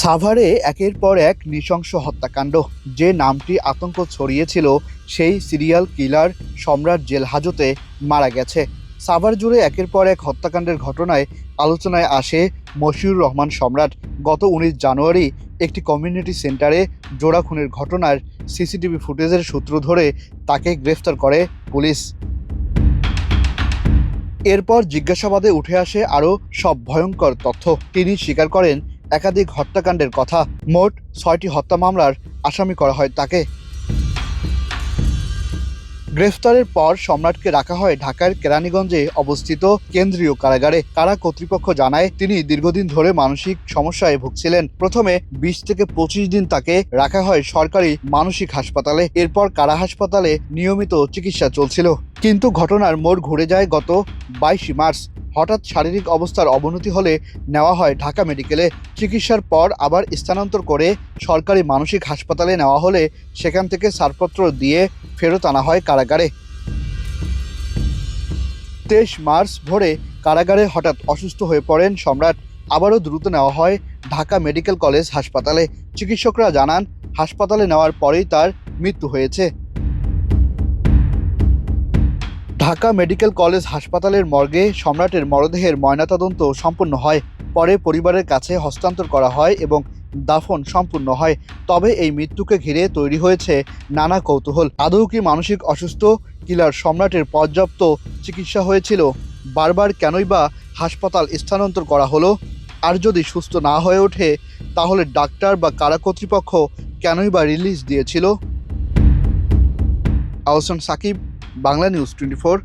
সাভারে একের পর এক নৃশংস হত্যাকাণ্ড। যে নামটি আতঙ্ক ছড়িয়েছিল সেই সিরিয়াল কিলার সম্রাট জেল হাজতে মারা গেছে। সাভার জুড়ে একের পর এক হত্যাকাণ্ডের ঘটনায় আলোচনায় আসে মশিউর রহমান সম্রাট। গত 19 জানুয়ারি একটি কমিউনিটি সেন্টারে জোড়া খুনের ঘটনার সিসিটিভি ফুটেজের সূত্র ধরে তাকে গ্রেফতার করে পুলিশ। এরপর জিজ্ঞাসাবাদে উঠে আসে আরও সব ভয়ঙ্কর তথ্য। তিনি স্বীকার করেন একাধিক হত্যাকাণ্ডের কথা। মোট 6টি হত্যা মামলার আসামি করা হয় তাকে। গ্রেফতারের পর সম্রাটকে রাখা হয় ঢাকার কেরানীগঞ্জে অবস্থিত কেন্দ্রীয় কারাগারে। কারা কর্তৃপক্ষ জানায় তিনি দীর্ঘদিন ধরে মানসিক সমস্যায় ভুগছিলেন। প্রথমে 20 থেকে 25 দিন তাকে রাখা হয় সরকারি মানসিক হাসপাতালে। এরপর কারা হাসপাতালে নিয়মিত চিকিৎসা চলছিল। কিন্তু ঘটনার মোড় ঘুরে যায় গত 22 মার্চ। হঠাৎ শারীরিক অবস্থার অবনতি হলে নেওয়া হয় ঢাকা মেডিকেলে। চিকিৎসার পর আবার স্থানান্তর করে সরকারি মানসিক হাসপাতালে নেওয়া হলে সেখান থেকে ছাড়পত্র দিয়ে ফেরত আনা হয় কারাগারে। 23 মার্চ ভোরে কারাগারে হঠাৎ অসুস্থ হয়ে পড়েন সম্রাট। আবারও দ্রুত নেওয়া হয় ঢাকা মেডিকেল কলেজ হাসপাতালে। চিকিৎসকরা জানান হাসপাতালে নেওয়ার পরেই তার মৃত্যু হয়েছে। ঢাকা মেডিকেল কলেজ হাসপাতালের মর্গে সম্রাটের মরদেহের ময়নাতদন্ত সম্পন্ন হয়। পরে পরিবারের কাছে হস্তান্তর করা হয় এবং দাফন সম্পূর্ণ হয়। তবে এই মৃত্যুকে ঘিরে তৈরি হয়েছে নানা কৌতূহল। আদৌ কি মানসিক অসুস্থ কিলার সম্রাটের পর্যাপ্ত চিকিৎসা হয়েছিল? বারবার কেনই বা হাসপাতাল স্থানান্তর করা হলো? আর যদি সুস্থ না হয়ে ওঠে তাহলে ডাক্তার বা কারা কর্তৃপক্ষ কেনই বা রিলিজ দিয়েছিল? আহসান সাকিব, বাংলা নিউজ 24।